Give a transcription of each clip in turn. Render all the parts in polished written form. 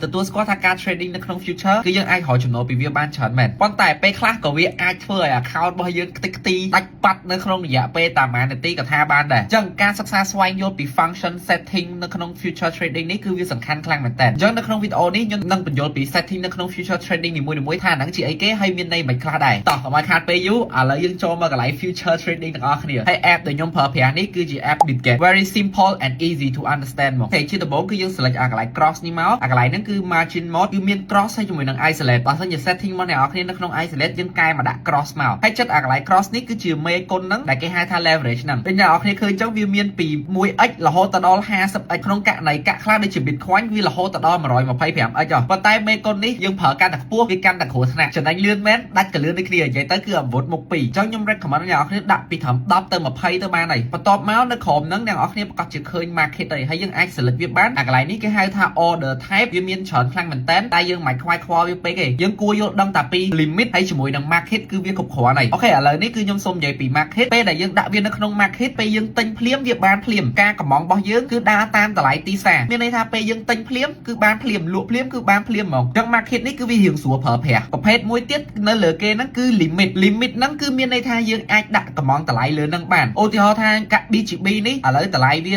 từ tôi có tham gia tradingในក្នុង future គឺយើងអាចរកចំណូលពីវាបានច្រើនមែនប៉ុន្តែពេលខ្លះក៏វាអាចធ្វើឲ្យ account របស់យើងតិចទីដាច់បាត់នៅក្នុងរយៈពេលតាមមួយនាទីក៏ថាបានដែរអញ្ចឹងការសិក្សាស្វែងយល់ពី function setting នៅក្នុង future trading នេះគឺវាសំខាន់ខ្លាំងមែនតើអញ្ចឹងនៅក្នុងវីដេអូនេះខ្ញុំនឹងបញ្យល់ពី setting នៅក្នុង future trading នីមួយៗថាហ្នឹងជាអីគេហើយមានន័យមិនខ្លះដែរតោះកុំឲ្យខាតពេលយូរឥឡូវយើងចូលមកកន្លែង future trading ទាំងអស់គ្នាហើយ app ដែលខ្ញុំប្រើប្រាស់នេះគឺជា app Bitget very simple and easy to understand មកតែជាដំបូងគឺយើង select អាកន្លែង cross នេះមកអាកន្លែងហ្នឹងគឺ margin mode គឺមាន cross ហើយជាមួយនឹង isolate បើសិនជា setting មកអ្នកនរគ្នានៅក្នុង isolate យើងកែមកដាក់ cross មកហើយចិត្តអាកន្លែង cross នេះគឺជាមេគុណហ្នឹងដែលគេហៅថា leverage ហ្នឹងពេលអ្នកនរគ្នាឃើញអញ្ចឹងវាមានពី 1x រហូតដល់ 50x ក្នុងករណីកាក់ខ្លះដូចជា Bitcoin វារហូតដល់ 125x ប៉ុន្តែមេគុណនេះយើងប្រើកាន់តែខ្ពស់វាកាន់តែគ្រោះថ្នាក់ចំណេញលឿនមែនដាច់កលឿនដូចគ្នានិយាយទៅគឺអាវុធមុខពីរអញ្ចឹងខ្ញុំ recommend អ្នកនរគ្នាដាក់ពីត្រឹម10ទៅ20ទៅបានហើយបន្ទាប់មកនៅក្រោមហ្នឹងអ្នកនរគ្នាប្រកាសជាឃើញ market ហើយយើងអាច select វាបានអាកន្លែងនេះគេហៅថា order type វាមានច្រើនខ្លាំងមែនតើតែយើងមិនខ្វាយខ្វល់វាពេកទេយើងគួរយល់ដឹងតែពី limit ហើយជាមួយនឹង market គឺវាគ្រប់គ្រាន់ហើយអូខេឥឡូវនេះគឺខ្ញុំសូមនិយាយពី market ពេលដែលយើងដាក់វានៅក្នុង market ពេលយើងទិញភ្លាមវាបានភ្លាមការកំងរបស់យើងគឺដើរតាមតម្លៃទីផ្សារមានន័យថាពេលយើងទិញភ្លាមគឺបានភ្លាមលក់ភ្លាមគឺបានភ្លាមហ្មងអញ្ចឹង market នេះគឺវារៀងស្រួលប្រើប្រាស់ប្រភេទមួយទៀតនៅលើគេហ្នឹងគឺ limit ហ្នឹងគឺមានន័យថាយើងអាចដាក់កំងតម្លៃលើហ្នឹងបានឧទាហរណ៍ថាកាក់ BGB នេះឥឡូវតម្លៃវា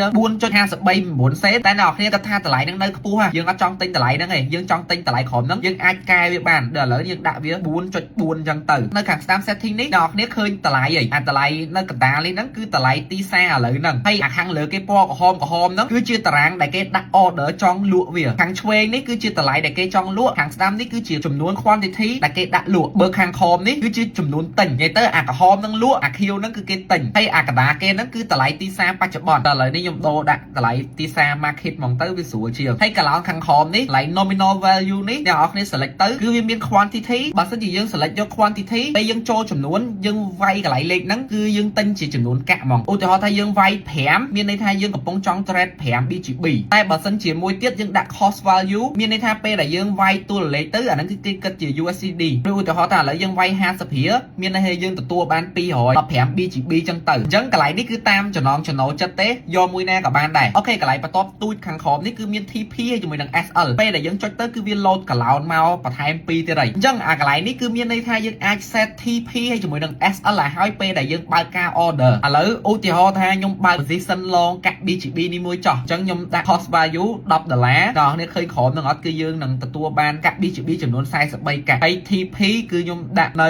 4.53 សេនតែអ្នកនរគ្នាគាត់ថាតម្លៃហ្នឹងនៅខ្ពស់ហ្នឹងយើងអត់ចង់ទិញតម្លៃហ្នឹងទេយើងចង់ទិញតម្លៃក្រោមហ្នឹងយើងអាចកែវាបានដល់ឥឡូវយើងដាក់វា 4.4 អញ្ចឹងទៅនៅខាងស្ដាំ setting នេះអ្នកនរគ្នាឃើញតម្លៃហើយអាតម្លៃនៅកណ្ដាលនេះហ្នឹងគឺតម្លៃទីផ្សារឥឡូវហ្នឹងហើយអាខាងលើគេពណ៌ក្រហមហ្នឹងគឺជាតារាងដែលគេដាក់ order ចង់លក់វាខាងឆ្វេងនេះគឺជាតម្លៃដែលគេចង់លក់ខាងស្ដាំនេះគឺជាចំនួន quantity ដែលគេដាក់លក់បើខាងក្រោមនេះគឺជាចំនួនទិញនិយាយទៅអាក្រហមហ្នឹងលក់អាខៀវហ្នឹងគឺគេទិញហើយអាកណ្ដាលគេហ្នឹងគឺតម្លៃទីផ្សារបច្ចុប្បន្នដល់ឥឡូវនេះខ្ញុំដូរដាក់តម្លៃទីផ្សារ market ហ្មងទៅវាស្រួលជាងហើយកន្លងខាងក្រោមនេះតម្លៃ nominal value នេះអ្នកនរគ្នា select ទៅគឺវាមាន quantity បើសិនជាយើង select យក quantity ពេលយើងចូលចំនួនយើងវាយកន្លែងលេខហ្នឹងគឺយើងទិញជាចំនួនកាក់ហ្មងឧទាហរណ៍ថាយើងវាយ5មានន័យថាយើងកំពុងចង់ trade 5 BGB តែបើសិនជាមួយទៀតយើងដាក់ cost value មានន័យថាពេលដែលយើងវាយតួលេខទៅអាហ្នឹងគឺគេគិតជា USD ឬឧទាហរណ៍ថាឥឡូវយើងវាយ50រៀលមានន័យថាយើងទទួលបាន215 BGB ចឹងទៅអញ្ចឹងកន្លែងនេះគឺតាមចំណងចំណូលចិត្តទេយកមួយណាក៏បានដែរអូខេកន្លែងបន្ទាប់ទូចខាងក្រោមនេះគឺមាន TP ជាមួយនឹង SL ពេលដែលយើងចុចទៅគឺវា load កឡោនមកបន្ថែម2ទៀតហើយអញ្ចឹងអាកន្លែងនេះគឺមានន័យថាយើងអាច set TP ហើយជាមួយនឹង SL ឲ្យហើយពេលដែលយើងបើកការ order ឥឡូវឧទាហរណ៍ថាខ្ញុំបើក position long កាក់ BGB នេះមួយចោះអញ្ចឹងខ្ញុំដាក់ cost value $10ដល់អ្នកនេះឃើញក្រោមនឹងអត់គឺយើងនឹងទទួលបានកាក់ BGB ចំនួន43កាក់ហើយ TP គឺខ្ញុំដាក់នៅ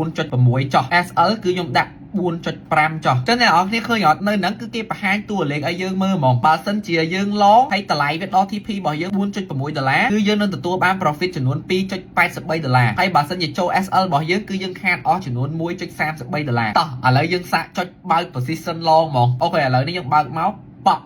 4.6 ចោះ SL គឺខ្ញុំដាក់ 4.5 ចុះចឹងអ្នកនរគ្នាឃើញអត់នៅហ្នឹងគឺគេបង្ហាញតួលេខឲ្យយើងមើលហ្មងបើសិនជាយើងឡងហើយតម្លៃវាដល់ TP របស់យើង $4.6 គឺយើងនឹងទទួលបាន profit ចំនួន $2.83 ហើយបើសិនជាចូល SL របស់យើងគឺយើងខាតអស់ចំនួន $1.33 តោះឥឡូវយើងសាកចុចបើក position long ហ្មងអូខេឥឡូវនេះយើងបើកមក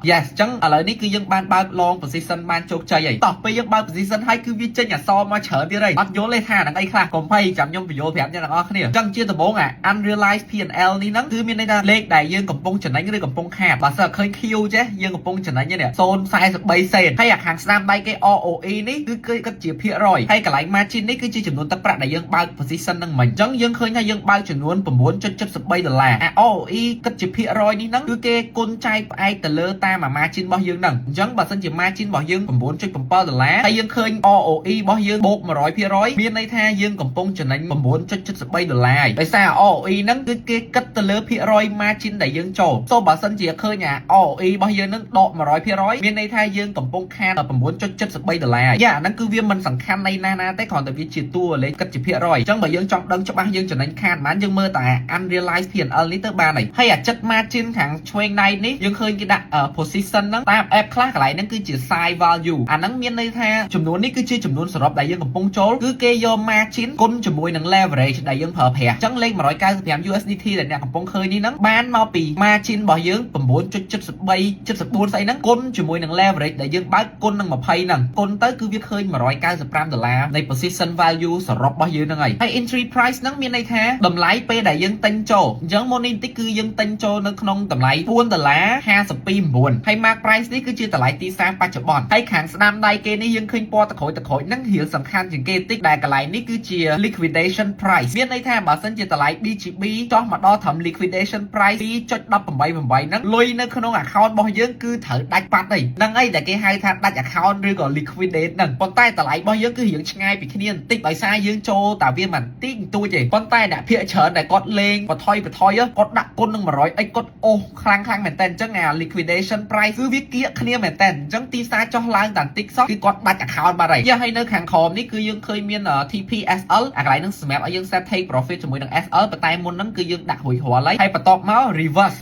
yes អញ្ចឹងឥឡូវនេះគឺយើងបានបើក long position បានជោគជ័យហើយតោះពេលយើងបើក position ហើយគឺវាចេញអក្សរមកច្រើនទៀតហើយអត់យល់ទេថាហ្នឹងអីខ្លះកុំភ័យចាំខ្ញុំបញ្យល់ប្រាប់អ្នកទាំងអស់គ្នាអញ្ចឹងជាដំបូងអា unrealized P&L នេះហ្នឹងគឺមានន័យថាលេខដែលយើងកំពុងចំណេញឬកំពុងខាតបើសិនឃើញ Q ចេះយើងកំពុងចំណេញនេះ0.43 សេនហើយអាខាងស្ដាំដៃគេ ROE នេះគឺគេគិតជាភាគរយហើយកន្លែង margin នេះគឺជាចំនួនទឹកប្រាក់ដែលយើងបើក position ហ្នឹងមិញអញ្ចឹងយើងឃើញថាយើងបើកចំនួន $9.73 អា ROE គិតជាភាគរយនេះហ្នឹងគឺគេគុណចែកផ្អែកទៅលើតាមអា margin របស់យើងហ្នឹងអញ្ចឹងបើសិនជា margin របស់យើង $9.7 ហើយយើងឃើញ ROE របស់យើងបូក 100% មានន័យថាយើងកំពុងចំណេញ $9.73 ហើយដោយសារ ROE ហ្នឹងគឺគេគិតទៅលើភាគរយ margin ដែលយើងចូលសូបើសិនជាឃើញអា ROE របស់យើងហ្នឹងដក 100% មានន័យថាយើងកំពុងខាត $9.73 ហើយអាហ្នឹងគឺវាមិនសំខាន់នៃណាទេគ្រាន់តែវាជាតួលេខគិតជាភាគរយអញ្ចឹងបើយើងចង់ដឹងច្បាស់យើងចំណេញខាតប៉ុន្មានយើងមើលតែ unrealized P&L នេះទៅបានហើយអាចិត្ត margin ខាងឆ្វេងដៃនេះយើងឃើញគេដាក់ position ហ្នឹងតាម app ខ្លះកន្លែងហ្នឹងគឺជា size value អាហ្នឹងមានន័យថាចំនួននេះគឺជាចំនួនសរុបដែលយើងកំពុងចូលគឺគេយក margin គុណជាមួយនឹង leverage ដែលយើងប្រើប្រាស់អញ្ចឹងលេខ 195 USDT ដែលអ្នកកំពុងឃើញនេះហ្នឹងបានមកពី margin របស់យើង 9.73 74 ស្អីហ្នឹងគុណជាមួយនឹង leverage ដែលយើងបើកគុណនឹង 20 ហ្នឹងគុណទៅគឺវាឃើញ $195 នៃ position value សរុបរបស់យើងហ្នឹងហើយ entry price ហ្នឹងមានន័យថាតម្លៃពេលដែលយើងទិញចូលអញ្ចឹងមុននេះបន្តិចគឺយើងទិញចូលនៅក្នុងតម្លៃ $4.52 9ហើយ mark price នេះគឺជាតម្លៃទីផ្សារបច្ចុប្បន្នហើយខាងស្ដាំដៃគេនេះយើងឃើញពណ៌តក្រូចហ្នឹងរៀងសំខាន់ជាងគេតិចដែលកន្លែងនេះគឺជា liquidation price មានន័យថាបើសិនជាតម្លៃ BGB ចុះមកដល់ត្រឹម liquidation price 2.188ហ្នឹងលុយនៅក្នុង account របស់យើងគឺត្រូវដាច់បាត់ហើយហ្នឹងអីដែលគេហៅថាដាច់ account ឬក៏ liquidate ហ្នឹងប៉ុន្តែតម្លៃរបស់យើងគឺរៀងឆ្ងាយពីគ្នាបន្តិចដោយសារយើងចូលតែវាមិនតិចបន្តួចទេប៉ុន្តែអ្នកភាគច្រើនដែលគាត់លេងបថុយគាត់ដាក់គុណនឹង 100x គាត់អូសខ្លាំងមែនតើអញ្ចឹងអា liquidation price គឺវាគៀកគ្នាមែនតើអញ្ចឹងទីផ្សារចុះឡើងតែបន្តិចសោះគឺគាត់ដាច់ account បាត់ហើយហើយនៅខាងក្រោមនេះគឺយើងឃើញមាន TPSL អាកន្លែងហ្នឹងសម្រាប់ឲ្យយើង set take profit ជាមួយនឹង SL ប៉ុន្តែមុនហ្នឹងគឺយើងដាក់រួចរាល់ហើយបន្ទាប់មក reverse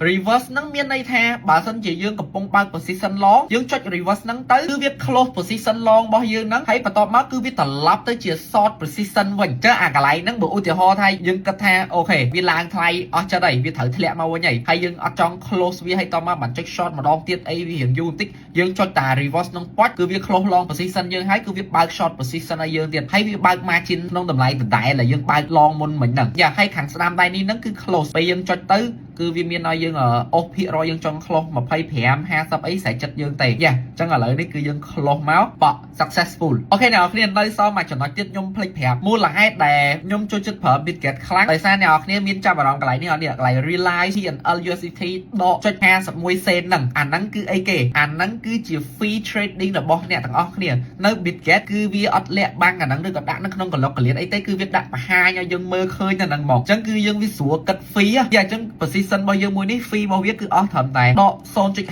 ហ្នឹងមានន័យថាបើសិនជាយើងកំពុងបើក position long យើងចុច reverse ហ្នឹងទៅគឺវា close position long របស់យើងហ្នឹងហើយបន្ទាប់មកគឺវាត្រឡប់ទៅជា short position វិញចឹងអាកន្លែងហ្នឹងបើឧទាហរណ៍ថាយើងគិតថាអូខេវាឡើងថ្លៃអស់ចិត្តហើយវាត្រូវធ្លាក់មកវិញហើយយើងអត់ចង់ close វាហើយតមកបានចុច short ម្ដងទៀតអីវារៀងយូរបន្តិចយើងចុចតា reverse ហ្នឹងប៉ុចគឺវា close long position យើងហើយគឺវាបើក short position ឲ្យយើងទៀតហើយវាបើក margin ក្នុងតម្លៃដដែលដែលយើងបើក long មុនមិញហ្នឹងយ៉ាហើយខាងស្ដាំដៃនេះហ្នឹងគឺ close ពេលយើងចុចទៅគឺវាមានឲ្យយើងអូសភាគរយយើងចង់ close 25 50អីស្រេចចិត្តយើងទេយ៉ាអញ្ចឹងឥឡូវនេះគឺយើង close មកបក successful អូខេអ្នកនរគ្នានៅសល់មួយចំណុចទៀតខ្ញុំភ្លេចប្រាប់មូលហេតុដែលខ្ញុំចូលចិត្តប្រើ Bitget ខ្លាំងដោយសារអ្នកនរគ្នាមានចាប់អារម្មណ៍កន្លែងនេះអត់នេះកន្លែង realize TNL USDT ដក .51 សេនហ្នឹងអាហ្នឹងគឺអីគេអាហ្នឹងគឺជា fee trading របស់អ្នកទាំងអស់គ្នានៅ Bitget គឺវាអត់លាក់បាំងអាហ្នឹងឬក៏ដាក់នៅក្នុងកន្លុកកលៀនអីទេគឺវាដាក់បង្ហាញឲ្យយើងមើលឃើញតែហ្នឹងមកអញ្ចឹងគឺយើងវាស្រួលគិត fee យ៉ាអញ្ចឹង position របស់យើងមួយនេះ fee របស់វាគឺអស់ត្រឹមតែដក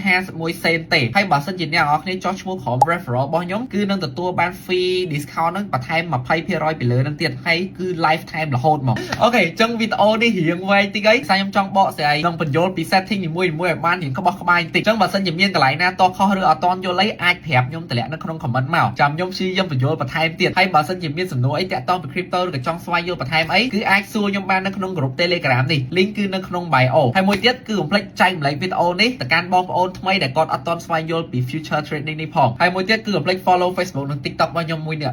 0.51 សេនទេហើយបើសិនជាអ្នកនរគ្នាចោះឈ្មោះក្រុម referral របស់ខ្ញុំគឺនឹងទទួលបាន fee discount ហ្នឹងបន្ថែម 20% ពីលើហ្នឹងទៀតហើយគឺ lifetime រហូតមកអូខេអញ្ចឹងវីដេអូនេះរៀងវែងតិចហើយខ្ញុំចង់បកស្រាយក្នុងបញ្យលពី setting នីមួយៗឲ្យបានរៀងក្បោះក្បាយបន្តិចអញ្ចឹងបើសិនជាមានកន្លែងណាតខុសឬអត់តន់យល់អីអាចប្រាប់ខ្ញុំតម្លាក់នៅក្នុង comment មកចាំខ្ញុំព្យាយាមបញ្យលបន្ថែមទៀតហើយបើសិនជាមានសំណួរអីតាក់ទងពី crypto ឬក៏ចង់ស្វែងយល់បន្ថែមអីគឺអាចសួរខ្ញុំបាននៅក្នុង group Telegram នេះ link គឺនៅក្នុង bio ហើយមួយទៀតគឺកុំភ្លេចចែករំលែកវីដេអូនេះទៅកាន់បងប្អូនថ្មីដែលគាត់អត់ទាន់ស្វែងយល់ពី future trading នេះផងហើយមួយទៀតគឺកុំភ្លេច follow Facebook និង TikTok របស់ខ្ញុំមួយនេះ